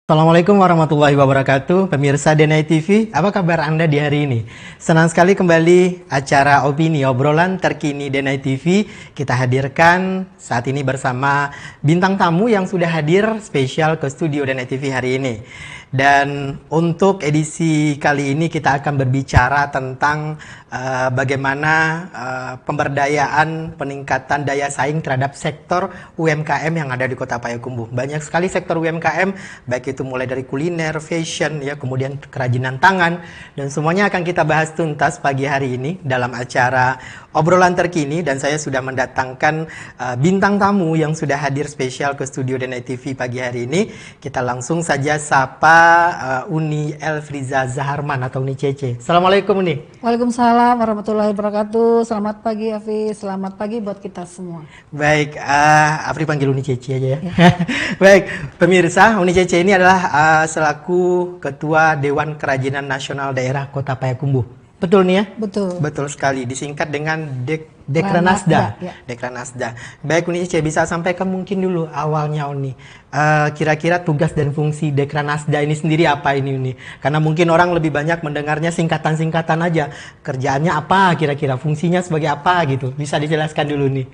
Assalamualaikum warahmatullahi wabarakatuh, pemirsa Denai TV. Apa kabar Anda di hari ini? Senang sekali kembali acara opini obrolan terkini Denai TV kita hadirkan saat ini bersama bintang tamu yang sudah hadir spesial ke studio Denai TV hari ini. Dan untuk edisi kali ini kita akan berbicara tentang bagaimana pemberdayaan peningkatan daya saing terhadap sektor UMKM yang ada di Kota Payakumbuh. Banyak sekali sektor UMKM, baik itu mulai dari kuliner, fashion, ya, kemudian kerajinan tangan, dan semuanya akan kita bahas tuntas pagi hari ini dalam acara obrolan terkini. Dan saya sudah mendatangkan bintang tamu yang sudah hadir spesial ke studio Denai TV pagi hari ini. Kita langsung saja sapa Uni Elfriza Zaharman atau Uni Cece. Assalamualaikum Uni. Waalaikumsalam warahmatullahi wabarakatuh. Selamat pagi Hafiz, selamat pagi buat kita semua. Baik, Afri panggil Uni Cece aja ya. Baik, pemirsa, Uni Cece ini adalah selaku Ketua Dewan Kerajinan Nasional Daerah Kota Payakumbuh. Betul nih ya? Betul. Betul sekali, disingkat dengan Dekranasda. Ya. Dekranasda. Baik Uni Cece, bisa sampaikan mungkin dulu awalnya Uni. Kira-kira tugas dan fungsi Dekranasda ini sendiri apa ini Uni? Karena mungkin orang lebih banyak mendengarnya singkatan-singkatan aja. Kerjaannya apa kira-kira? Fungsinya sebagai apa gitu? Bisa dijelaskan dulu nih.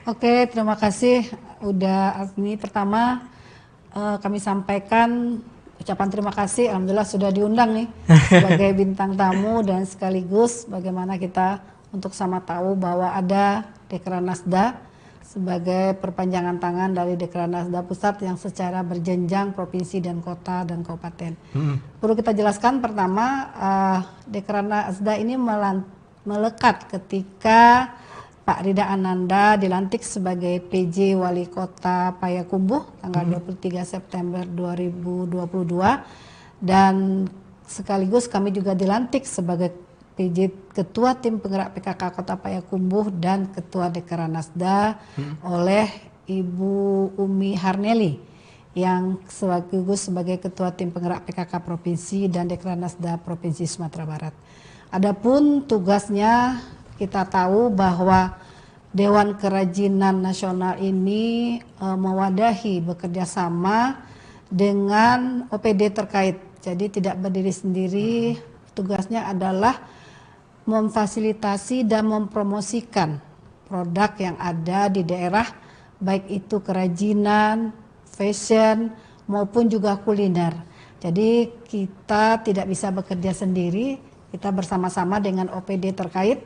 Oke, terima kasih. Ini pertama kami sampaikan ucapan terima kasih. Alhamdulillah sudah diundang nih sebagai bintang tamu, dan sekaligus bagaimana kita untuk sama tahu bahwa ada Dekranasda sebagai perpanjangan tangan dari Dekranasda Pusat yang secara berjenjang provinsi dan kota dan kabupaten. Perlu kita jelaskan pertama, Dekranasda ini melekat ketika Pak Rida Ananda dilantik sebagai PJ Wali Kota Payakumbuh tanggal 23 September 2022, dan sekaligus kami juga dilantik sebagai PJ Ketua Tim Penggerak PKK Kota Payakumbuh dan Ketua Dekranasda oleh Ibu Umi Harneli yang sekaligus sebagai Ketua Tim Penggerak PKK Provinsi dan Dekranasda Provinsi Sumatera Barat. Adapun tugasnya, kita tahu bahwa Dewan Kerajinan Nasional ini mewadahi bekerja sama dengan OPD terkait. Jadi tidak berdiri sendiri, tugasnya adalah memfasilitasi dan mempromosikan produk yang ada di daerah, baik itu kerajinan, fashion, maupun juga kuliner. Jadi kita tidak bisa bekerja sendiri, kita bersama-sama dengan OPD terkait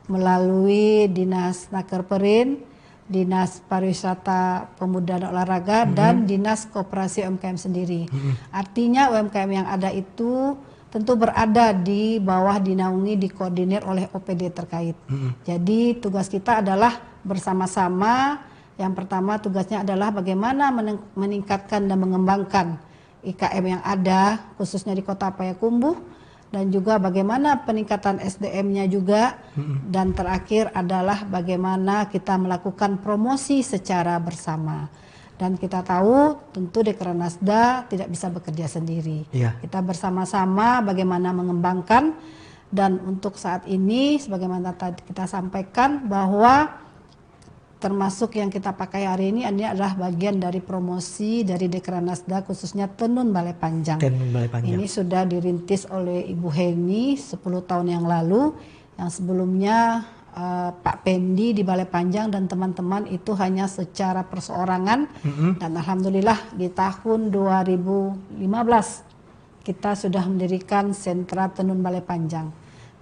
melalui Dinas Nakerperin, Dinas Pariwisata Pemuda dan Olahraga, dan Dinas Koperasi UMKM sendiri. Artinya UMKM yang ada itu tentu berada di bawah dinaungi, dikoordinir oleh OPD terkait. Jadi tugas kita adalah bersama-sama. Yang pertama tugasnya adalah bagaimana meningkatkan dan mengembangkan IKM yang ada khususnya di Kota Payakumbuh, dan juga bagaimana peningkatan SDM-nya juga, dan terakhir adalah bagaimana kita melakukan promosi secara bersama. Dan kita tahu tentu Dekranasda tidak bisa bekerja sendiri. Kita bersama-sama bagaimana mengembangkan, dan untuk saat ini sebagaimana tadi kita sampaikan bahwa termasuk yang kita pakai hari ini adalah bagian dari promosi dari Dekranasda khususnya Tenun Balai Panjang. Ini sudah dirintis oleh Ibu Heni 10 tahun yang lalu, yang sebelumnya Pak Pendi di Balai Panjang dan teman-teman itu hanya secara perseorangan. Dan alhamdulillah di tahun 2015 kita sudah mendirikan sentra Tenun Balai Panjang,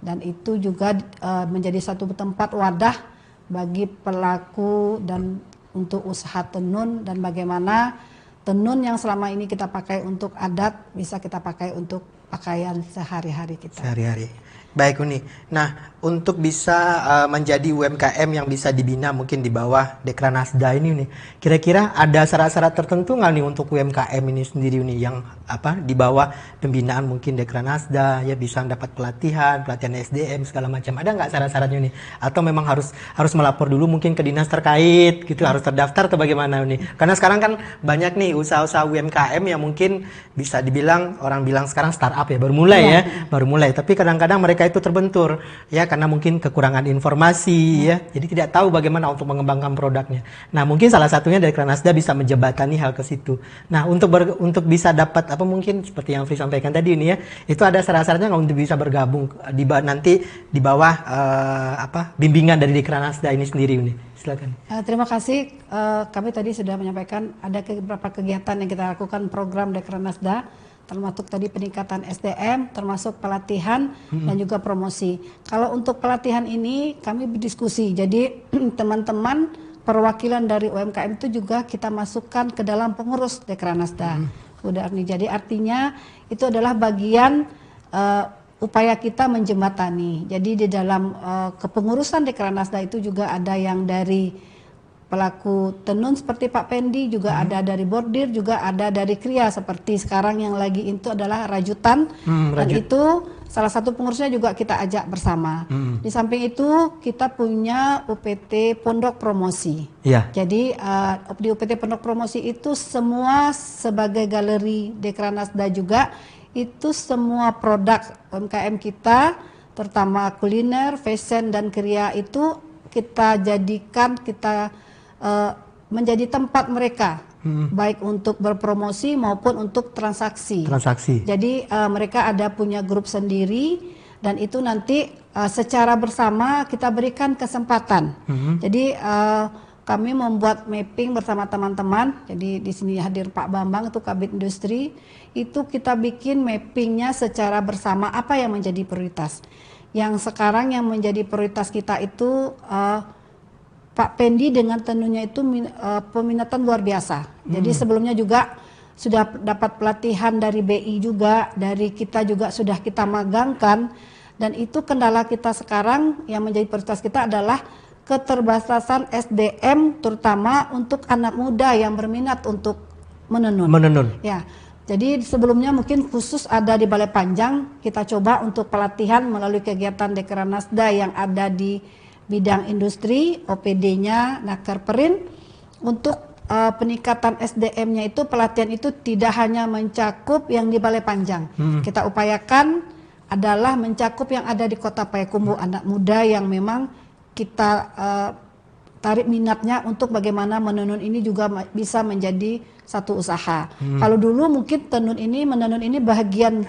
dan itu juga menjadi satu tempat wadah bagi pelaku dan untuk usaha tenun, dan bagaimana tenun yang selama ini kita pakai untuk adat bisa kita pakai untuk pakaian sehari-hari kita. Baik Uni. Nah, untuk bisa menjadi UMKM yang bisa dibina mungkin di bawah Dekranasda ini Uni, kira-kira ada syarat-syarat tertentu nggak nih untuk UMKM ini sendiri Uni yang di bawah pembinaan mungkin Dekranasda, ya bisa dapat pelatihan SDM segala macam. Ada nggak syarat-syaratnya Uni? Atau memang harus melapor dulu mungkin ke dinas terkait gitu, harus terdaftar atau bagaimana Uni? Karena sekarang kan banyak nih usaha-usaha UMKM yang mungkin bisa dibilang, orang bilang sekarang startup startup ya, baru mulai ya, baru mulai. Tapi kadang-kadang mereka itu terbentur ya karena mungkin kekurangan informasi ya, jadi tidak tahu bagaimana untuk mengembangkan produknya. Nah mungkin salah satunya dari Kranasda bisa menjembatani hal ke situ. Nah untuk bisa dapat apa mungkin seperti yang Fri sampaikan tadi ini ya, itu ada syarat-syaratnya nggak untuk bisa bergabung nanti di bawah bimbingan dari Kranasda ini sendiri ini. Silakan. Terima kasih. Kami tadi sudah menyampaikan ada beberapa kegiatan yang kita lakukan program Dekranasda, termasuk tadi peningkatan SDM, termasuk pelatihan dan juga promosi. Kalau untuk pelatihan ini kami berdiskusi. Jadi teman-teman perwakilan dari UMKM itu juga kita masukkan ke dalam pengurus Dekranasda. Udah Arni. Jadi artinya itu adalah bagian upaya kita menjembatani. Jadi di dalam kepengurusan Dekranasda itu juga ada yang dari pelaku tenun seperti Pak Pendi, juga ada dari bordir, juga ada dari kria seperti sekarang yang lagi itu adalah rajutan. Dan itu salah satu pengurusnya juga kita ajak bersama. Di samping itu kita punya UPT Pondok Promosi. Jadi di UPT Pondok Promosi itu semua sebagai galeri Dekranasda juga itu semua produk UMKM kita, terutama kuliner, fashion dan kria itu kita jadikan menjadi tempat mereka, baik untuk berpromosi maupun untuk transaksi. Jadi mereka ada punya grup sendiri dan itu nanti secara bersama kita berikan kesempatan. Jadi kami membuat mapping bersama teman-teman. Jadi di sini hadir Pak Bambang itu Kabid Industri. Itu kita bikin mappingnya secara bersama apa yang menjadi prioritas. Yang sekarang yang menjadi prioritas kita itu Pak Pendi dengan tenunnya itu peminatan luar biasa. Jadi sebelumnya juga sudah dapat pelatihan dari BI juga, dari kita juga sudah kita magangkan. Dan itu kendala kita sekarang yang menjadi prioritas kita adalah keterbatasan SDM terutama untuk anak muda yang berminat untuk menenun. Ya. Jadi sebelumnya mungkin khusus ada di Balai Panjang, kita coba untuk pelatihan melalui kegiatan Dekranasda yang ada di bidang industri, OPD-nya, Nakar Perin. Untuk peningkatan SDM-nya itu pelatihan itu tidak hanya mencakup yang di Balai Panjang. Kita upayakan adalah mencakup yang ada di Kota Payakumbuh, anak muda yang memang kita tarik minatnya untuk bagaimana menenun ini juga bisa menjadi satu usaha. Kalau dulu mungkin menenun ini bagian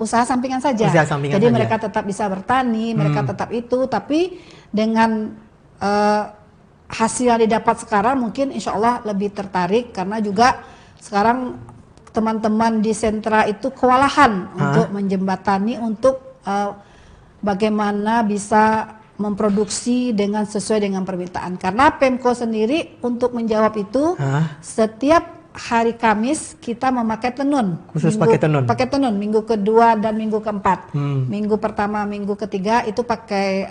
usaha sampingan saja. Jadi mereka tetap bisa bertani, mereka tetap itu, tapi dengan hasil yang didapat sekarang mungkin insya Allah lebih tertarik karena juga sekarang teman-teman di sentra itu kewalahan untuk menjembatani untuk bagaimana bisa memproduksi dengan sesuai dengan permintaan. Karena Pemko sendiri untuk menjawab itu setiap hari Kamis kita memakai tenun. Khusus pakai tenun. Pakai tenun minggu kedua dan minggu keempat. Minggu pertama, minggu ketiga itu pakai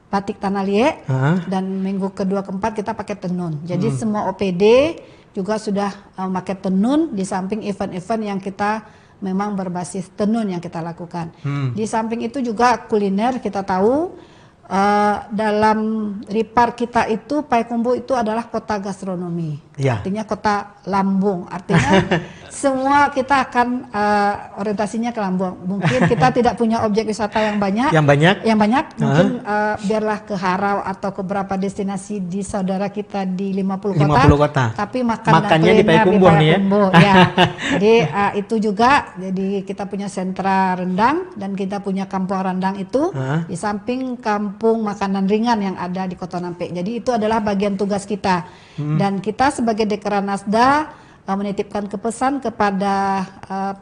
batik tanah liat dan minggu kedua keempat kita pakai tenun. Jadi semua OPD juga sudah memakai tenun di samping event-event yang kita memang berbasis tenun yang kita lakukan. Di samping itu juga kuliner kita tahu dalam Ripar kita itu Payakumbuh itu adalah kota gastronomi, artinya kota lambung, artinya semua kita akan orientasinya ke lambung. Mungkin kita tidak punya objek wisata yang banyak, mungkin biarlah ke Harau atau ke beberapa destinasi di saudara kita di 50 kota. Tapi makannya di Payakumbuh nih ya. Jadi itu juga, jadi kita punya sentra rendang dan kita punya kampung rendang itu di samping kampung makanan ringan yang ada di Kota Nampek. Jadi itu adalah bagian tugas kita. Dan kita sebagai Dekranasda menitipkan kepesan kepada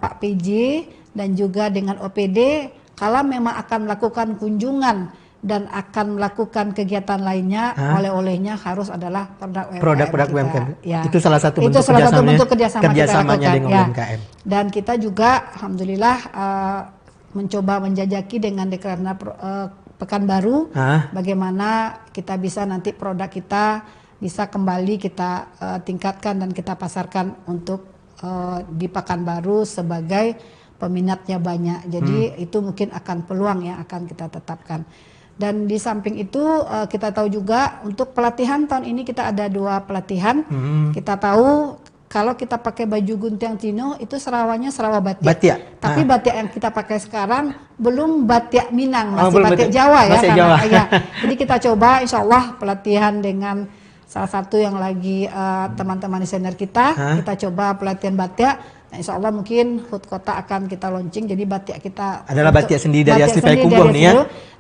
Pak PJ dan juga dengan OPD kalau memang akan melakukan kunjungan dan akan melakukan kegiatan lainnya, oleh-olehnya harus adalah produk UMKM. Ya. Itu salah satu bentuk kerjasamanya dengan UMKM. Dan kita juga alhamdulillah mencoba menjajaki dengan Dekranasda Pekanbaru, bagaimana kita bisa nanti produk kita bisa kembali kita tingkatkan dan kita pasarkan untuk di Pekanbaru sebagai peminatnya banyak. Jadi itu mungkin akan peluang yang akan kita tetapkan. Dan di samping itu kita tahu juga untuk pelatihan tahun ini kita ada 2 pelatihan. Kita tahu kalau kita pakai baju guntiang tino itu serawanya serawa batik. Batik. Tapi batik yang kita pakai sekarang belum batik Minang, masih belum batik batik. Jawa ya. Masih Jawa. Ya. Jadi kita coba insya Allah pelatihan dengan salah satu yang lagi teman-teman desainer kita coba pelatihan batik. Nah, insya Allah mungkin Food Kota akan kita launching. Jadi batik kita adalah batik sendiri dari asli Payakumbuh nih ya.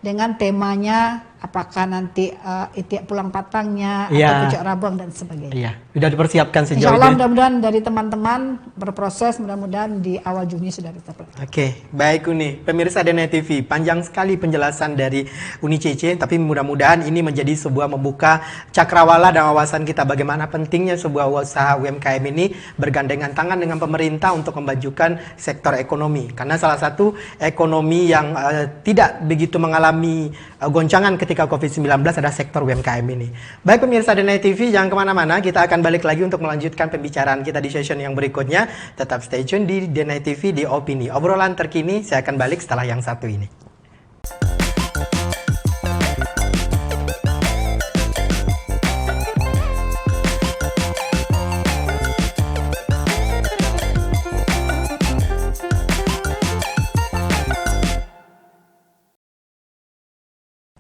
Dengan temanya apakah nanti itiak pulang patangnya Iya. atau pucuk rabang dan sebagainya. Iya, sudah dipersiapkan sejauh Insya Allah ini. mudah-mudahan dari teman-teman berproses, mudah-mudahan di awal Juni sudah kita pelajari. Oke, baik Uni. Pemirsa DNA TV, panjang sekali penjelasan dari Uni Cece, tapi mudah-mudahan ini menjadi sebuah membuka cakrawala dan wawasan kita bagaimana pentingnya sebuah usaha UMKM ini bergandengan tangan dengan pemerintah untuk memajukan sektor ekonomi. Karena salah satu ekonomi yang tidak begitu mengalami goncangan ketika COVID-19 adalah sektor UMKM ini. Baik pemirsa DNA TV, jangan kemana-mana, kita akan balik lagi untuk melanjutkan pembicaraan kita di session yang berikutnya. Tetap stay tune di DNA TV di Opini. Obrolan terkini, saya akan balik setelah yang satu ini.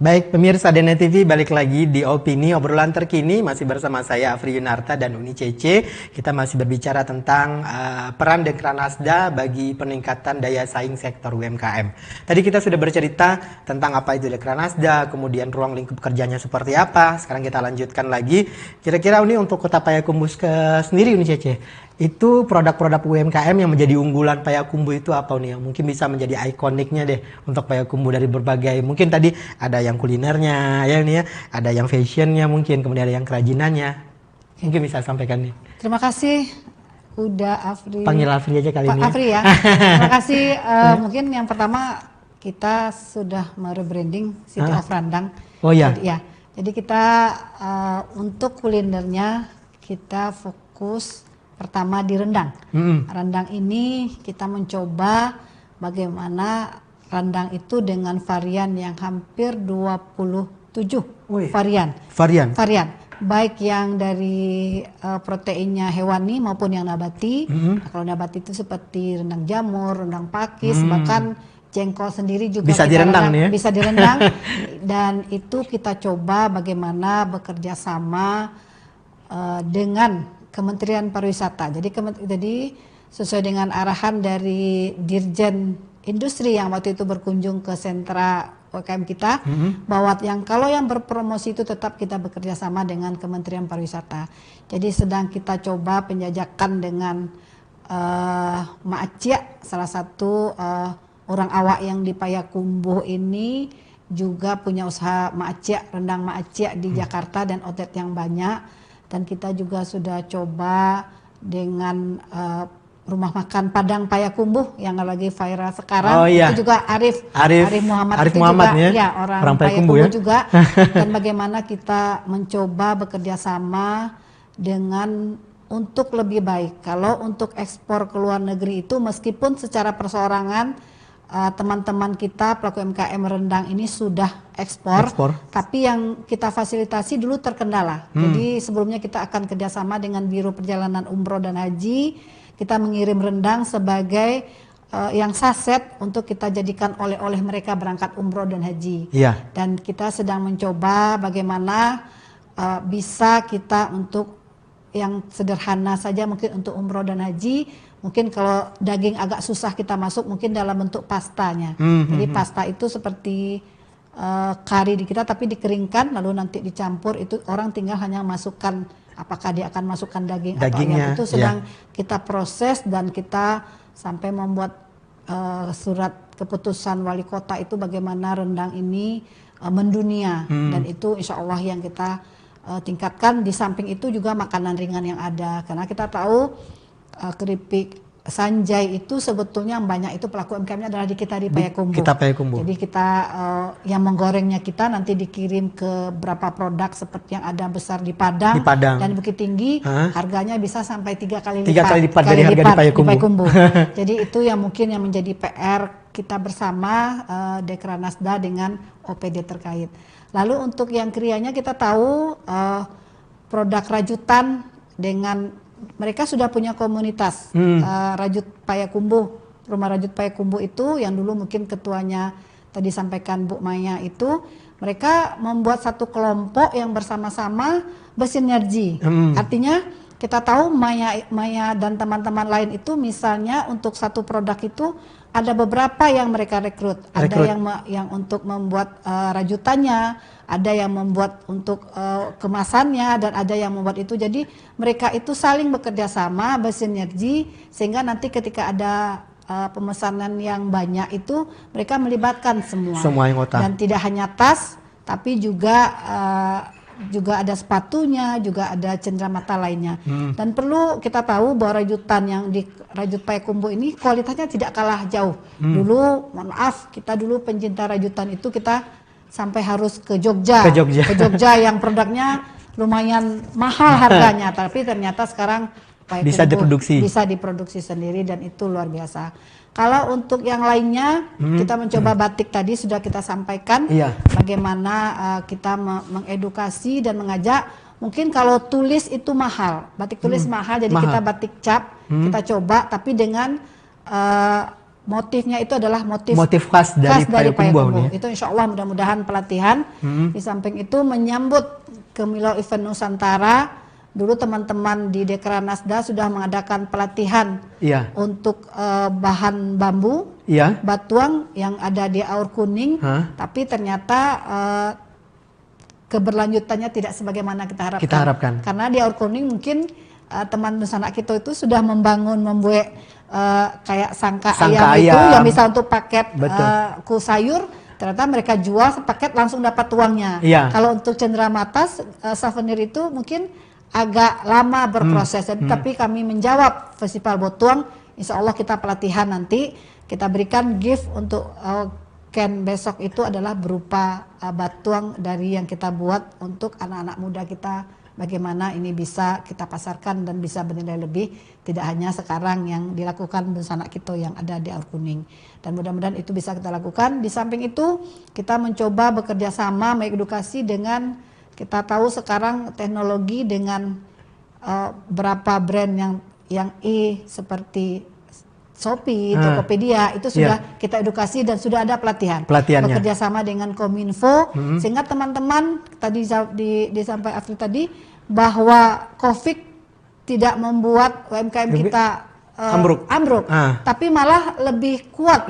Baik, pemirsa DNA TV, balik lagi di Opini, obrolan terkini, masih bersama saya Afri Yunarta dan Uni Cece. Kita masih berbicara tentang peran Dekranasda bagi peningkatan daya saing sektor UMKM. Tadi kita sudah bercerita tentang apa itu Dekranasda, kemudian ruang lingkup kerjanya seperti apa. Sekarang kita lanjutkan lagi. Kira-kira Uni untuk Kota Payakumbuh sendiri, Uni Cece, itu produk-produk UMKM yang menjadi unggulan Payakumbuh itu apa nih? Yang mungkin bisa menjadi ikoniknya deh untuk Payakumbuh dari berbagai, mungkin tadi ada yang kulinernya ya nih ya, ada yang fashionnya mungkin, kemudian ada yang kerajinannya. Mungkin bisa sampaikan nih. Terima kasih udah Afri. Panggil Afri aja kali Pak ini. Ya. Afri ya. Terima kasih. Mungkin yang pertama kita sudah merebranding City of Randang. Oh ya. Jadi kita untuk kulinernya kita fokus pertama di rendang. Rendang ini kita mencoba bagaimana rendang itu dengan varian yang hampir 27 varian. Baik yang dari proteinnya hewani maupun yang nabati. Nah, kalau nabati itu seperti rendang jamur, rendang pakis, bahkan jengkol sendiri juga bisa direndang nih ya? Bisa direndang. Dan itu kita coba bagaimana bekerja sama dengan Kementerian Pariwisata. Jadi sesuai dengan arahan dari Dirjen Industri yang waktu itu berkunjung ke sentra UMKM kita, bahwa kalau yang berpromosi itu tetap kita bekerja sama dengan Kementerian Pariwisata. Jadi sedang kita coba penjajakan dengan Mak Acia, salah satu orang awak yang di Payakumbuh ini juga punya usaha Mak Acia, rendang Mak Acia di Jakarta dan outlet yang banyak. Dan kita juga sudah coba dengan rumah makan Padang Payakumbuh yang lagi viral sekarang. Itu juga Arif Muhammad juga, ya orang Payakumbuh juga. Dan bagaimana kita mencoba bekerja sama dengan untuk lebih baik. Kalau untuk ekspor ke luar negeri itu meskipun secara perseorangan teman-teman kita pelaku UMKM rendang ini sudah ekspor, tapi yang kita fasilitasi dulu terkendala. Jadi sebelumnya kita akan kerjasama dengan Biro Perjalanan Umroh dan Haji, kita mengirim rendang sebagai yang saset untuk kita jadikan oleh-oleh mereka berangkat umroh dan haji. Dan kita sedang mencoba bagaimana bisa kita untuk yang sederhana saja mungkin untuk umroh dan haji. Mungkin kalau daging agak susah kita masuk mungkin dalam bentuk pastanya. Jadi pasta itu seperti kari di kita tapi dikeringkan lalu nanti dicampur, itu orang tinggal hanya masukkan apakah dia akan masukkan dagingnya atau ayam, itu sedang kita proses dan kita sampai membuat surat keputusan wali kota itu bagaimana rendang ini mendunia dan itu insya Allah yang kita tingkatkan. Di samping itu juga makanan ringan yang ada karena kita tahu keripik Sanjay itu sebetulnya yang banyak itu pelaku UMKM-nya adalah di kita di Payakumbuh. Jadi kita yang menggorengnya kita nanti dikirim ke beberapa produk seperti yang ada besar di Padang. Dan Bukit Tinggi, harganya bisa sampai 3 kali lipat dari harga di Payakumbuh. Jadi itu yang mungkin yang menjadi PR kita bersama Dekranasda dengan OPD terkait. Lalu untuk yang krianya kita tahu produk rajutan dengan mereka sudah punya komunitas Rajut Payakumbuh. Rumah Rajut Payakumbuh itu yang dulu mungkin ketuanya tadi sampaikan Bu Maya itu, mereka membuat satu kelompok yang bersama-sama bersinergi. Artinya kita tahu Maya dan teman-teman lain itu misalnya untuk satu produk itu ada beberapa yang mereka rekrut. Ada yang untuk membuat rajutannya, ada yang membuat untuk kemasannya, dan ada yang membuat itu. Jadi mereka itu saling bekerja sama, bersinergi, sehingga nanti ketika ada pemesanan yang banyak itu mereka melibatkan semua anggota. Dan tidak hanya tas, tapi juga ada sepatunya, juga ada cenderamata lainnya. Dan perlu kita tahu bahwa rajutan yang di Rajut Payakumbuh ini kualitasnya tidak kalah jauh. Dulu, mohon maaf, kita dulu pencinta rajutan itu kita sampai harus ke Jogja. Ke Jogja yang produknya lumayan mahal harganya, tapi ternyata sekarang bisa diproduksi sendiri, dan itu luar biasa. Kalau untuk yang lainnya, kita mencoba batik tadi sudah kita sampaikan, bagaimana kita mengedukasi dan mengajak. Mungkin kalau tulis itu mahal, batik tulis mahal, jadi kita batik cap, kita coba, tapi dengan motifnya itu adalah motif khas dari Payakumbuh. Itu insya Allah mudah-mudahan pelatihan. Di samping itu menyambut Kemilau Event Nusantara. Dulu teman-teman di Dekranasda sudah mengadakan pelatihan untuk bahan bambu, batuang yang ada di Aur Kuning, tapi ternyata keberlanjutannya tidak sebagaimana kita harapkan. Karena di Aur Kuning mungkin teman Nusana kita itu sudah membuat kayak sangka ayam itu yang bisa untuk paket ku sayur. Ternyata mereka jual sepaket langsung dapat uangnya. Kalau untuk cenderamata souvenir itu mungkin agak lama berproses, tapi kami menjawab Festival Botuang. Insya Allah kita pelatihan nanti, kita berikan gift untuk Ken besok itu adalah berupa batuang dari yang kita buat untuk anak-anak muda kita, bagaimana ini bisa kita pasarkan dan bisa bernilai lebih, tidak hanya sekarang yang dilakukan busana kita yang ada di Aur Kuning. Dan mudah-mudahan itu bisa kita lakukan. Di samping itu kita mencoba bekerja sama mengedukasi dengan, kita tahu sekarang teknologi dengan berapa brand yang seperti Shopee, Tokopedia itu sudah kita edukasi dan sudah ada pelatihannya. Bekerja sama dengan Kominfo, sehingga teman-teman tadi disampaikan Afri tadi bahwa COVID tidak membuat UMKM kita ambruk, tapi malah lebih kuat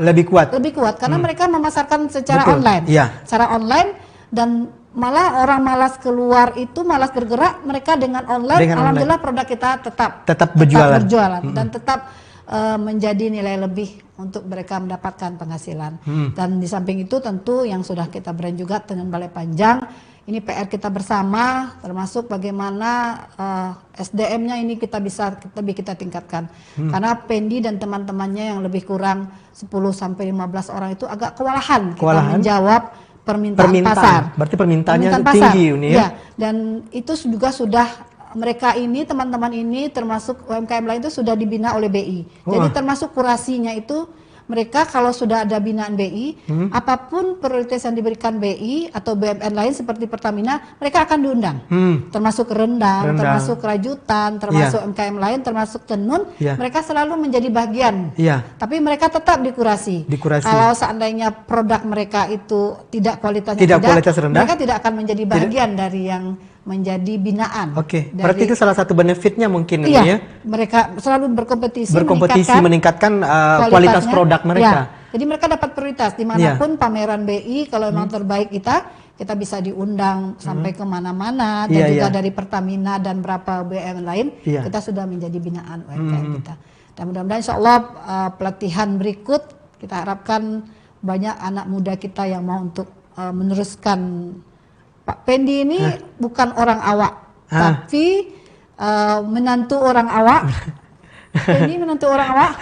karena mereka memasarkan secara online, secara online, dan malah orang malas keluar itu, malas bergerak, mereka dengan online, alhamdulillah produk kita tetap berjualan dan tetap menjadi nilai lebih untuk mereka mendapatkan penghasilan. Dan di samping itu tentu yang sudah kita brand juga Tenun Balai Panjang, ini PR kita bersama, termasuk bagaimana SDM-nya ini kita tingkatkan. Karena Pendi dan teman-temannya yang lebih kurang 10-15 orang itu agak kewalahan kita menjawab permintaan pasar. Berarti permintaannya tinggi ini ya. Dan itu juga sudah mereka ini, teman-teman ini termasuk UMKM lain itu sudah dibina oleh BI. Jadi termasuk kurasinya itu mereka kalau sudah ada binaan BI, apapun prioritas yang diberikan BI atau BUMN lain seperti Pertamina, mereka akan diundang. Termasuk rendang, termasuk rajutan, termasuk UMKM lain, termasuk tenun, mereka selalu menjadi bagian. Tapi mereka tetap dikurasi. Kalau seandainya produk mereka itu tidak kualitasnya kualitas rendah, mereka tidak akan menjadi bagian dari yang menjadi binaan. Berarti itu salah satu benefitnya mungkin ya. Mereka selalu berkompetisi meningkatkan kualitas produk mereka. Jadi mereka dapat prioritas dimanapun pameran BI, kalau memang terbaik kita bisa diundang sampai kemana-mana, dan juga dari Pertamina dan beberapa BUMN lain, kita sudah menjadi binaan UMKM kita. Dan mudah-mudahan insya Allah pelatihan berikut kita harapkan banyak anak muda kita yang mau untuk meneruskan. Pak Pendi ini bukan orang awak, tapi menantu orang awak. Pendi menantu orang awak,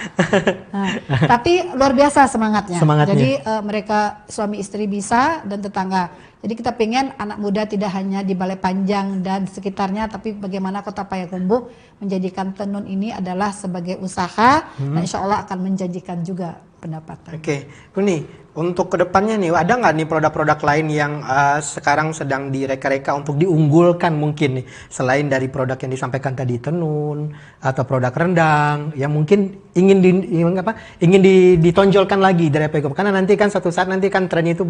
tapi luar biasa semangatnya. Jadi mereka suami istri bisa dan tetangga. Jadi kita pengen anak muda tidak hanya di Balai Panjang dan sekitarnya, tapi bagaimana Kota Payakumbuh menjadikan tenun ini adalah sebagai usaha, dan insya Allah akan menjanjikan juga pendapatan. Kuni, Untuk kedepannya nih, ada nggak nih produk-produk lain yang sekarang sedang direka-reka untuk diunggulkan mungkin nih, selain dari produk yang disampaikan tadi tenun atau produk rendang yang mungkin ingin ditonjolkan lagi dari Payakumbuh, karena nanti kan suatu saat nanti kan tren itu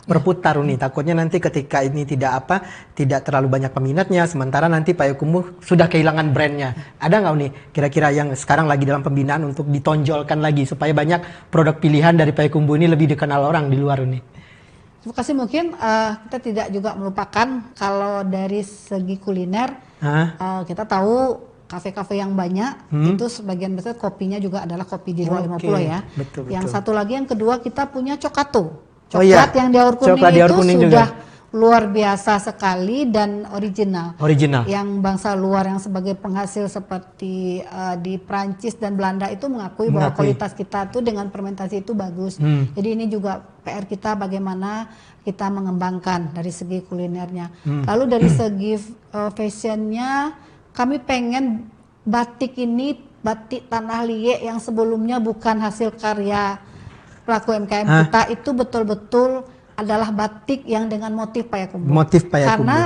berputar nih, takutnya nanti ketika ini tidak terlalu banyak peminatnya, sementara nanti Payakumbuh sudah kehilangan brandnya. Ada nggak nih kira-kira yang sekarang lagi dalam pembinaan untuk ditonjolkan lagi supaya banyak produk pilihan dari Payakumbuh ini lebih dikenal orang di luar ini? Terima kasih. Mungkin kita tidak juga melupakan kalau dari segi kuliner, kita tahu kafe-kafe yang banyak itu sebagian besar kopinya juga adalah kopi di luar 50 ya. Betul, yang betul. satu lagi, yang kedua, kita punya Cokato. Oh iya, Coklat yang di Aur Kuning coklat di Aur itu Kuning sudah juga luar biasa sekali dan original. Yang bangsa luar yang sebagai penghasil seperti di Prancis dan Belanda itu mengakui bahwa kualitas kita tuh dengan fermentasi itu bagus. Jadi ini juga PR kita bagaimana kita mengembangkan dari segi kulinernya. Lalu dari segi fashionnya, kami pengen batik ini, batik Tanah Liye yang sebelumnya bukan hasil karya pelaku UMKM kita, itu betul-betul adalah batik yang dengan motif Payakumbuh. Karena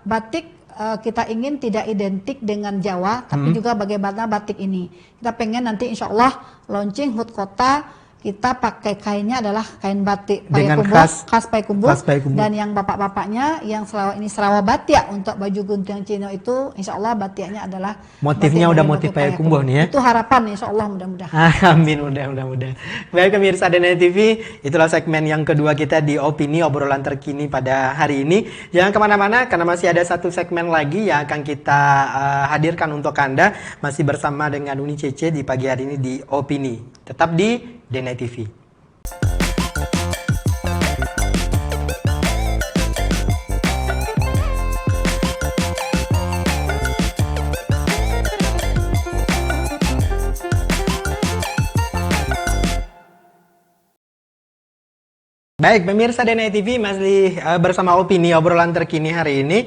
batik kita ingin tidak identik dengan Jawa, tapi juga bagaimana batik ini. Kita pengen nanti insya Allah launching HUT Kota, kita pakai kainnya adalah kain batik Payakumbuh, khas Payakumbuh. Dan yang bapak-bapaknya yang Sarawak Batik untuk baju gunting Cino itu, insya Allah batiknya adalah motifnya udah motif Payakumbuh nih ya. Itu harapan insya Allah, mudah-mudahan. Amin, mudah-mudahan. Baik pemirsa DNA TV, itulah segmen yang kedua kita di Opini, obrolan terkini pada hari ini. Jangan kemana-mana karena masih ada satu segmen lagi yang akan kita hadirkan untuk Anda. Masih bersama dengan Uni Cece di pagi hari ini di Opini. Tetap di DNA TV. Baik, pemirsa DNA TV masih bersama Opini, obrolan terkini hari ini.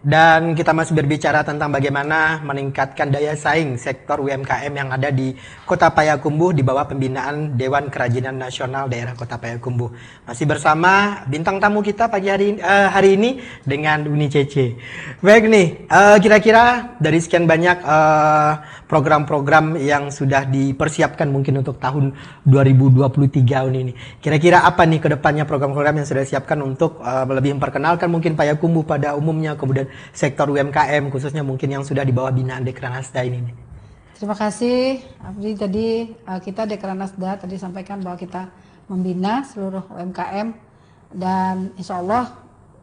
Dan kita masih berbicara tentang bagaimana meningkatkan daya saing sektor UMKM yang ada di Kota Payakumbuh di bawah pembinaan Dewan Kerajinan Nasional Daerah Kota Payakumbuh. Masih bersama bintang tamu kita pagi hari ini dengan Uni Cece. Baik nih, kira-kira dari sekian banyak program-program yang sudah dipersiapkan mungkin untuk tahun 2023 ini. Kira-kira apa nih ke depannya program-program yang sudah disiapkan untuk lebih memperkenalkan mungkin Payakumbuh pada umumnya, kemudian sektor UMKM khususnya mungkin yang sudah di bawah binaan Dekranasda ini. Terima kasih Abdi. Tadi kita Dekranasda tadi sampaikan bahwa kita membina seluruh UMKM dan insya Allah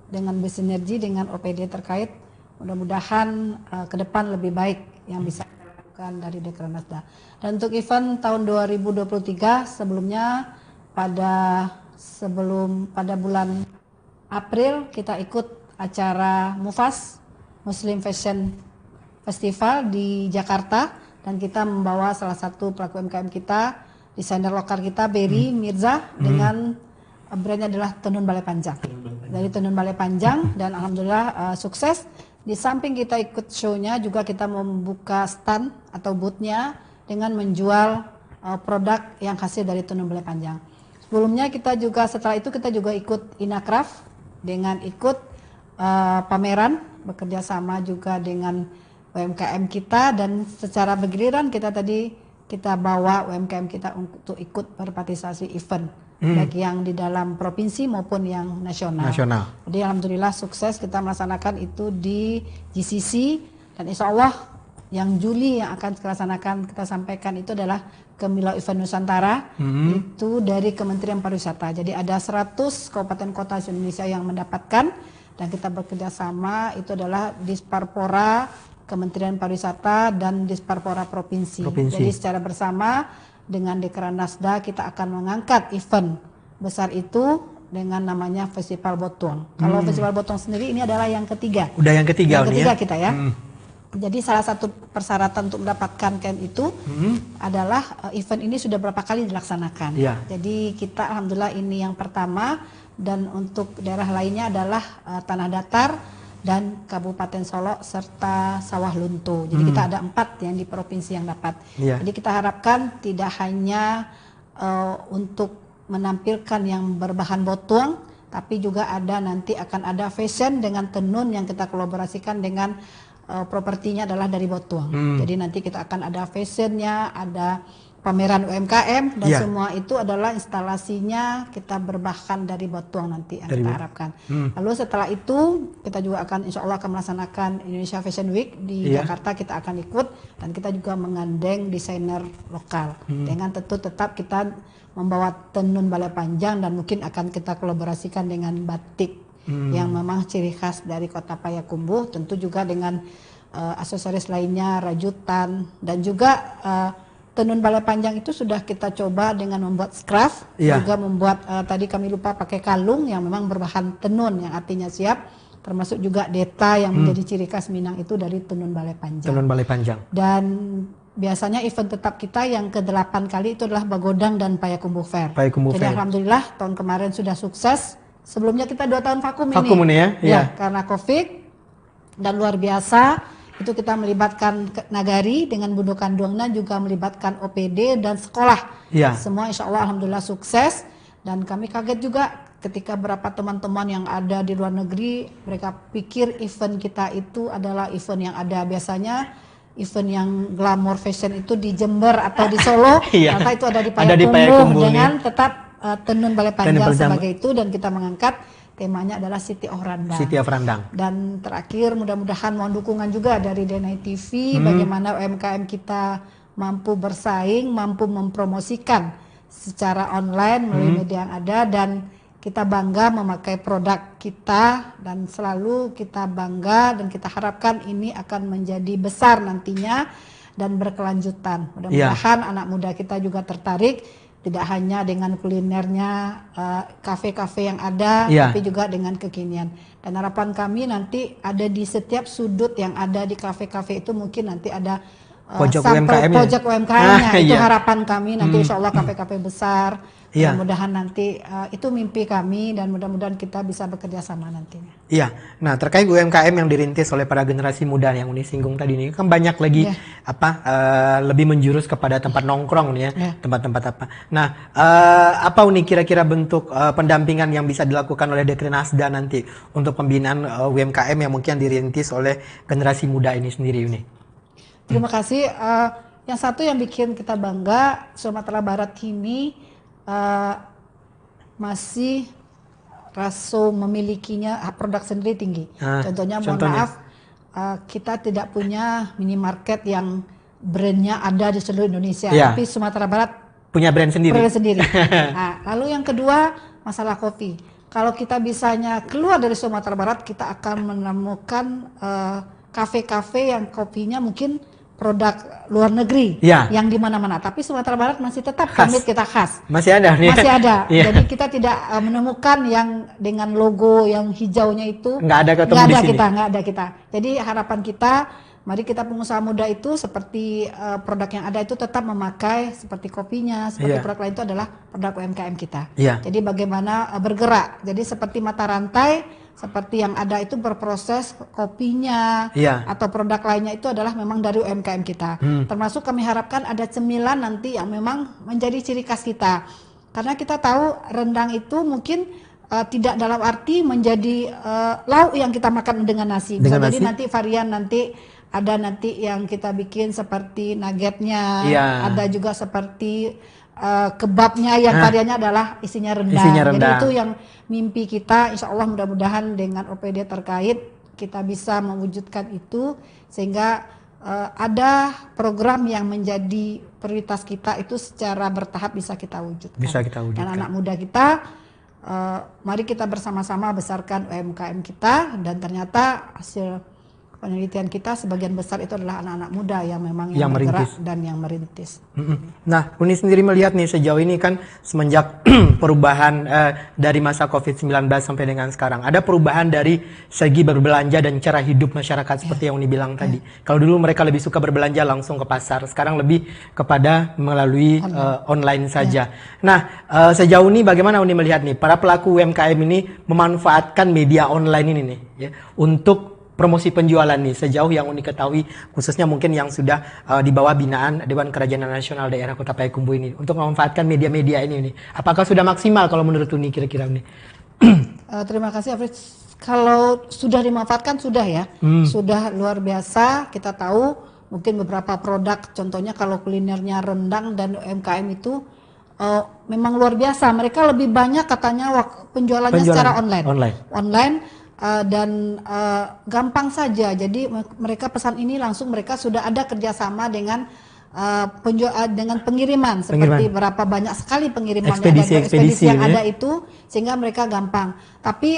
dengan bersinergi dengan OPD terkait, mudah-mudahan ke depan lebih baik yang bisa kita lakukan dari Dekranasda. Dan untuk event tahun 2023 sebelumnya pada bulan April kita ikut acara MUFAS, Muslim Fashion Festival di Jakarta, dan kita membawa salah satu pelaku UMKM kita, desainer lokal kita Berry Mirza dengan brandnya adalah Tenun Balai Panjang. Dari Tenun Balai Panjang, dan alhamdulillah sukses. Di samping kita ikut show-nya juga kita membuka stand atau booth-nya dengan menjual produk yang hasil dari Tenun Balai Panjang. Sebelumnya setelah itu kita juga ikut Inakraf dengan ikut pameran, bekerja sama juga dengan UMKM kita, dan secara bergiliran kita bawa UMKM kita untuk ikut berpartisipasi event baik yang di dalam provinsi maupun yang nasional. Jadi alhamdulillah sukses kita melaksanakan itu di GCC, dan insya Allah yang Juli yang akan kita sampaikan itu adalah Kemilau Event Nusantara, itu dari Kementerian Pariwisata. Jadi ada 100 kabupaten kota Indonesia yang mendapatkan, dan kita bekerja sama itu adalah Disparpora, Kementerian Pariwisata, dan Disparpora Provinsi. Jadi secara bersama dengan Dekranasda kita akan mengangkat event besar itu dengan namanya Festival Botong. Kalau Festival Botong sendiri ini adalah yang ketiga. Udah yang ketiga kita ya. Jadi salah satu persyaratan untuk mendapatkan KM itu adalah event ini sudah berapa kali dilaksanakan. Jadi kita alhamdulillah ini yang pertama, dan untuk daerah lainnya adalah Tanah Datar dan Kabupaten Solok serta Sawah Lunto. Jadi kita ada 4 yang di provinsi yang dapat. Jadi kita harapkan tidak hanya untuk menampilkan yang berbahan botuang, tapi juga ada nanti akan ada fashion dengan tenun yang kita kolaborasikan dengan propertinya adalah dari botuang. Jadi nanti kita akan ada fashionnya, ada pameran UMKM dan semua itu adalah instalasinya kita berbahan dari botuang nanti yang kita harapkan. Lalu setelah itu kita juga akan insya Allah akan melaksanakan Indonesia Fashion Week di Jakarta, kita akan ikut dan kita juga mengandeng desainer lokal dengan tentu tetap kita membawa tenun balai panjang dan mungkin akan kita kolaborasikan dengan batik yang memang ciri khas dari Kota Payakumbuh, tentu juga dengan aksesoris lainnya, rajutan dan juga tenun balai panjang itu sudah kita coba dengan membuat scarf, juga membuat tadi kami lupa pakai kalung yang memang berbahan tenun yang artinya siap, termasuk juga deta yang menjadi ciri khas Minang itu dari tenun balai panjang. Tenun balai panjang. Dan biasanya event tetap kita yang ke-8 kali itu adalah Bagodang dan Payakumbuh Fair. Jadi alhamdulillah tahun kemarin sudah sukses. Sebelumnya kita 2 tahun vakum ini. Ya, karena Covid dan luar biasa. Itu kita melibatkan Nagari dengan Bundukan Duangna, juga melibatkan OPD dan sekolah. Semua insya Allah alhamdulillah sukses. Dan kami kaget juga ketika beberapa teman-teman yang ada di luar negeri, mereka pikir event kita itu adalah event yang ada biasanya. Event yang glamour fashion itu di Jember atau di Solo, ternyata itu ada di Payakumbuh dengan tetap tenun balai panjang sebagai itu, dan kita mengangkat temanya adalah City of Randang. City of Randang. Dan terakhir mudah-mudahan mohon dukungan juga dari DNI TV bagaimana UMKM kita mampu bersaing, mampu mempromosikan secara online melalui media yang ada, dan kita bangga memakai produk kita dan selalu kita bangga dan kita harapkan ini akan menjadi besar nantinya dan berkelanjutan. Mudah-mudahan anak muda kita juga tertarik, tidak hanya dengan kulinernya, kafe-kafe yang ada, tapi juga dengan kekinian. Dan harapan kami nanti ada di setiap sudut yang ada di kafe-kafe itu mungkin nanti ada pojok UMKM-nya. Itu harapan kami nanti insya Allah kafe-kafe besar. Mudah-mudahan nanti itu mimpi kami dan mudah-mudahan kita bisa bekerja sama nantinya. Nah terkait UMKM yang dirintis oleh para generasi muda yang Uni singgung tadi ini kan banyak lagi lebih menjurus kepada tempat nongkrong nih tempat-tempat apa. Nah apa Uni kira-kira bentuk pendampingan yang bisa dilakukan oleh Dekrenasda nanti untuk pembinaan UMKM yang mungkin dirintis oleh generasi muda ini sendiri Uni? Terima kasih. Yang satu yang bikin kita bangga, Sumatera Barat ini masih rasio memilikinya produk sendiri tinggi. Contohnya mohon maaf, kita tidak punya minimarket yang brandnya ada di seluruh Indonesia, tapi Sumatera Barat punya brand sendiri. Nah, lalu yang kedua masalah kopi. Kalau kita bisanya keluar dari Sumatera Barat, kita akan menemukan kafe-kafe yang kopinya mungkin produk luar negeri yang di mana-mana, tapi Sumatera Barat masih tetap komit kita khas. Masih ada nih. Masih ada. Jadi kita tidak menemukan yang dengan logo yang hijaunya itu. Nggak ada ketemu di sini. Nggak ada kita. Jadi harapan kita, mari kita pengusaha muda itu seperti produk yang ada itu tetap memakai seperti kopinya, seperti produk lain itu adalah produk UMKM kita. Jadi bagaimana bergerak. Jadi seperti mata rantai, seperti yang ada itu berproses kopinya atau produk lainnya itu adalah memang dari UMKM kita. Termasuk kami harapkan ada cemilan nanti yang memang menjadi ciri khas kita. Karena kita tahu rendang itu mungkin tidak dalam arti menjadi lauk yang kita makan dengan nasi. Bisa jadi nanti varian nanti ada nanti yang kita bikin seperti nuggetnya, ada juga seperti kebabnya yang variannya adalah isinya rendang. Jadi itu yang mimpi kita, insya Allah mudah-mudahan dengan OPD terkait kita bisa mewujudkan itu sehingga ada program yang menjadi prioritas kita itu secara bertahap bisa kita wujudkan. Dan anak muda kita, mari kita bersama-sama besarkan UMKM kita, dan ternyata hasil penelitian kita sebagian besar itu adalah anak-anak muda yang memang yang bergerak dan yang merintis. Nah, Uni sendiri melihat nih sejauh ini kan semenjak perubahan dari masa COVID-19 sampai dengan sekarang, ada perubahan dari segi berbelanja dan cara hidup masyarakat seperti yang Uni bilang tadi. Kalau dulu mereka lebih suka berbelanja langsung ke pasar, sekarang lebih kepada melalui online saja. Nah, sejauh ini bagaimana Uni melihat nih para pelaku UMKM ini memanfaatkan media online ini nih untuk promosi penjualan nih sejauh yang Uni ketahui, khususnya mungkin yang sudah di bawah binaan Dewan Kerajinan Nasional Daerah Kota Payakumbuh ini untuk memanfaatkan media-media ini nih. Apakah sudah maksimal kalau menurut Uni kira-kira nih? Terima kasih Afri. Kalau sudah dimanfaatkan sudah ya, sudah luar biasa. Kita tahu mungkin beberapa produk, contohnya kalau kulinernya rendang dan UMKM itu memang luar biasa. Mereka lebih banyak katanya penjualannya secara online. Dan gampang saja. Jadi mereka pesan ini langsung mereka sudah ada kerjasama dengan dengan pengiriman seperti berapa banyak sekali pengiriman ekspedisi yang ada itu, sehingga mereka gampang. Tapi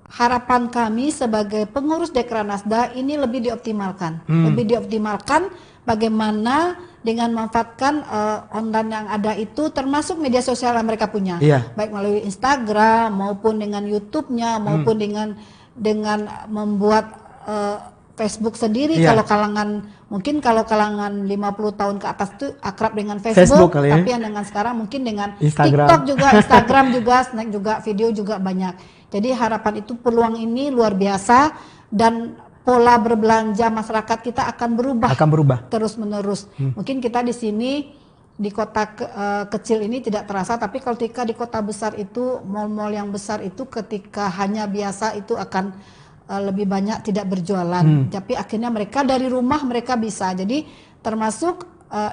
harapan kami sebagai pengurus Dekranasda ini lebih dioptimalkan, bagaimana dengan memanfaatkan online yang ada itu, termasuk media sosial yang mereka punya, baik melalui Instagram maupun dengan YouTube-nya maupun dengan membuat Facebook sendiri. Kalau kalangan 50 tahun ke atas itu akrab dengan Facebook ya? Tapi yang dengan sekarang mungkin dengan TikTok juga, Instagram juga, snack juga, video juga banyak. Jadi harapan itu, peluang ini luar biasa, dan pola berbelanja masyarakat kita akan berubah terus menerus. Mungkin kita di sini di kota kecil ini tidak terasa, tapi kalau ketika di kota besar itu, mal-mal yang besar itu ketika hanya biasa itu akan lebih banyak tidak berjualan. Tapi akhirnya mereka dari rumah mereka bisa. Jadi termasuk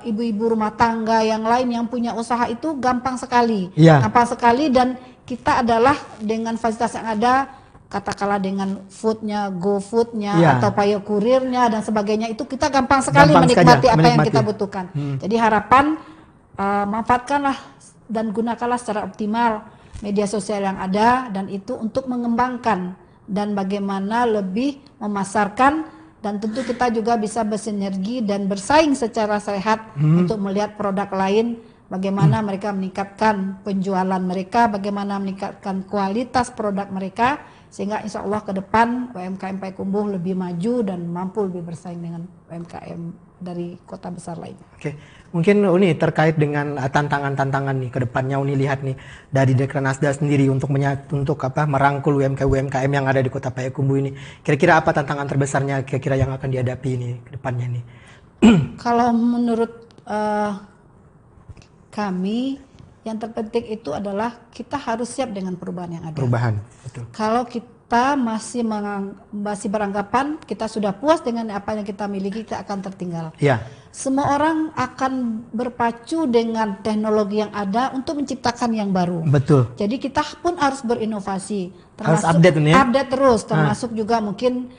ibu-ibu rumah tangga yang lain yang punya usaha itu gampang sekali. Gampang sekali, dan kita adalah dengan fasilitas yang ada, katakanlah dengan foodnya, GoFood-nya atau payo kurirnya dan sebagainya, itu kita gampang sekali menikmati apa yang kita butuhkan. Jadi harapan manfaatkanlah dan gunakanlah secara optimal media sosial yang ada, dan itu untuk mengembangkan dan bagaimana lebih memasarkan, dan tentu kita juga bisa bersinergi dan bersaing secara sehat untuk melihat produk lain, bagaimana mereka meningkatkan penjualan mereka, bagaimana meningkatkan kualitas produk mereka, sehingga insya Allah ke depan UMKM Payakumbuh lebih maju dan mampu lebih bersaing dengan UMKM dari kota besar lainnya. Oke, mungkin Uni terkait dengan tantangan-tantangan nih ke depannya, Uni lihat nih dari Dekranasda sendiri untuk merangkul UMKM yang ada di kota Payakumbuh ini. Kira-kira apa tantangan terbesarnya kira-kira yang akan dihadapi ini ke depannya nih? Kalau menurut kami, yang terpenting itu adalah kita harus siap dengan perubahan yang ada. Betul. Kalau kita masih beranggapan kita sudah puas dengan apa yang kita miliki, kita akan tertinggal. Semua orang akan berpacu dengan teknologi yang ada untuk menciptakan yang baru. Betul. Jadi kita pun harus berinovasi, harus update terus, termasuk juga mungkin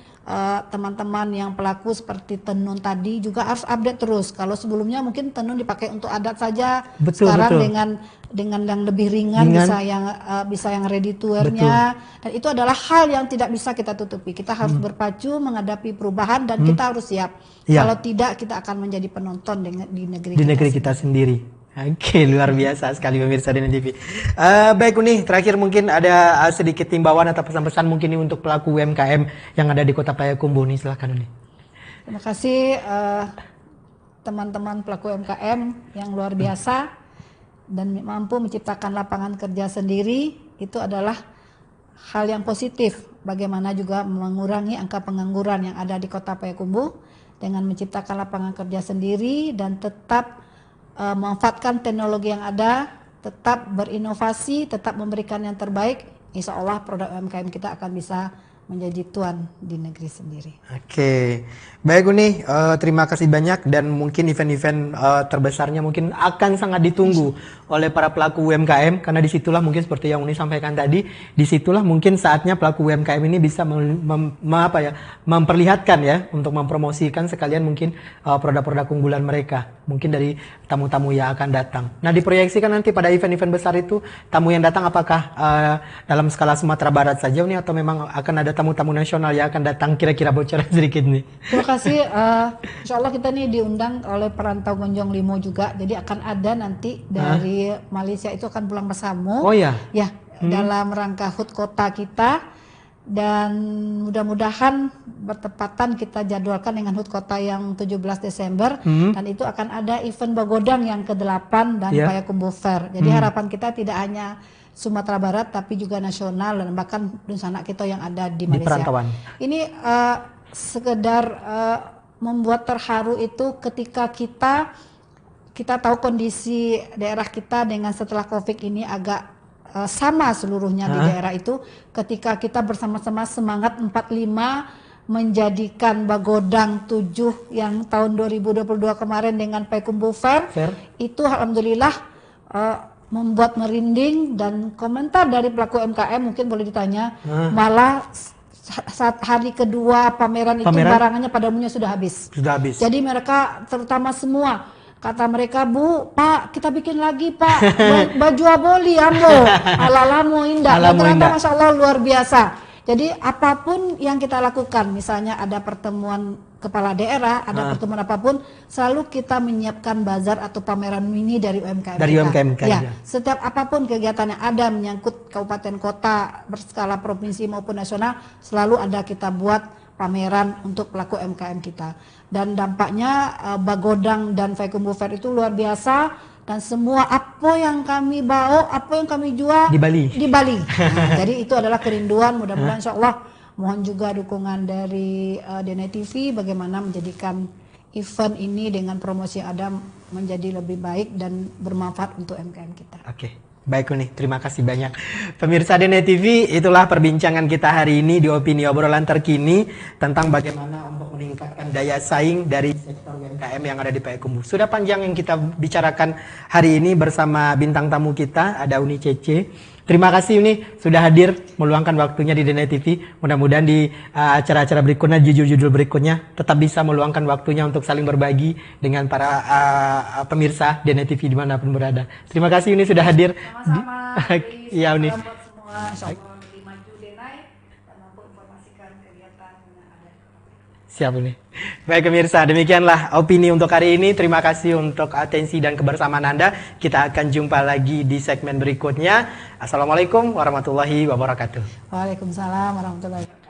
teman-teman yang pelaku seperti tenun tadi juga harus update terus. Kalau sebelumnya mungkin tenun dipakai untuk adat saja, sekarang dengan yang lebih ringan. bisa yang ready to wear-nya, dan itu adalah hal yang tidak bisa kita tutupi. Kita harus berpacu menghadapi perubahan, dan kita harus siap. Kalau tidak, kita akan menjadi penonton di negeri kita sendiri. Oke, luar biasa sekali pemirsa DNI TV. Baik Uni, terakhir mungkin ada sedikit himbauan atau pesan-pesan mungkin ini untuk pelaku UMKM yang ada di kota Payakumbuh nih, silakan Uni. Terima kasih teman-teman pelaku UMKM yang luar biasa dan mampu menciptakan lapangan kerja sendiri. Itu adalah hal yang positif. Bagaimana juga mengurangi angka pengangguran yang ada di kota Payakumbuh dengan menciptakan lapangan kerja sendiri dan tetap memanfaatkan teknologi yang ada, tetap berinovasi, tetap memberikan yang terbaik. Insya Allah produk UMKM kita akan bisa menjadi tuan di negeri sendiri. Oke, baik Uni, terima kasih banyak, dan mungkin event-event terbesarnya mungkin akan sangat ditunggu oleh para pelaku UMKM, karena disitulah mungkin seperti yang Uni sampaikan tadi, disitulah mungkin saatnya pelaku UMKM ini bisa memperlihatkan ya, untuk mempromosikan sekalian mungkin produk-produk unggulan mereka, mungkin dari tamu-tamu yang akan datang. Nah, diproyeksikan nanti pada event-event besar itu tamu yang datang apakah dalam skala Sumatera Barat saja Uni, atau memang akan ada tamu-tamu nasional yang akan datang, kira-kira bocoran sedikit nih. Terima kasih. Insya Allah kita nih diundang oleh perantau Gonjong Limo juga, jadi akan ada nanti dari Malaysia itu akan pulang bersama. Oh ya? Ya, dalam rangka HUT kota kita. Dan mudah-mudahan bertepatan kita jadwalkan dengan HUT Kota yang 17 Desember dan itu akan ada event Bagodang yang ke-8 dan Payakumbuh Fair. Jadi harapan kita tidak hanya Sumatera Barat tapi juga nasional dan bahkan sanak kita yang ada di Malaysia. perantauan. Ini sekedar membuat terharu itu ketika kita tahu kondisi daerah kita dengan setelah Covid ini agak sama seluruhnya di daerah itu, ketika kita bersama-sama semangat 45 menjadikan Bagodang 7 yang tahun 2022 kemarin dengan Payakumbuh Fair. Itu alhamdulillah membuat merinding, dan komentar dari pelaku UMKM mungkin boleh ditanya, malah saat hari kedua pameran itu barangannya pada umumnya sudah habis. Jadi mereka terutama semua kata mereka, Bu, Pak, kita bikin lagi Pak, baju aboli ambo, alalamu indah. Dan ternyata Masya Allah luar biasa. Jadi apapun yang kita lakukan, misalnya ada pertemuan kepala daerah, ada pertemuan apapun, selalu kita menyiapkan bazar atau pameran mini dari UMKM. Ya, setiap apapun kegiatan yang ada menyangkut kabupaten kota berskala provinsi maupun nasional, selalu ada kita buat pameran untuk pelaku UMKM kita. Dan dampaknya Bagodang dan Payakumbuh Fair itu luar biasa, dan semua apa yang kami bawa, apa yang kami jual di Bali. Nah, jadi itu adalah kerinduan. Mudah-mudahan insya Allah, mohon juga dukungan dari DNI TV bagaimana menjadikan event ini dengan promosi yang ada menjadi lebih baik dan bermanfaat untuk UMKM kita. Baik Uni, terima kasih banyak. Pemirsa DNI TV, itulah perbincangan kita hari ini di Opini Obrolan Terkini tentang bagaimana untuk meningkatkan daya saing dari sektor UMKM yang ada di Payakumbuh. Sudah panjang yang kita bicarakan hari ini bersama bintang tamu kita, ada Uni Cece. Terima kasih Uni sudah hadir meluangkan waktunya di DNI TV. Mudah-mudahan di acara-acara berikutnya, judul-judul berikutnya tetap bisa meluangkan waktunya untuk saling berbagi dengan para pemirsa DNI TV dimanapun berada. Terima kasih Uni sudah hadir. Sama-sama. Iya Uni. Semua insya Allah lebih maju DNI dan mampu informasikan kegiatan yang ada. Siap Uni. Baik pemirsa, demikianlah opini untuk hari ini. Terima kasih untuk atensi dan kebersamaan Anda. Kita akan jumpa lagi di segmen berikutnya. Assalamualaikum warahmatullahi wabarakatuh. Waalaikumsalam warahmatullahi wabarakatuh.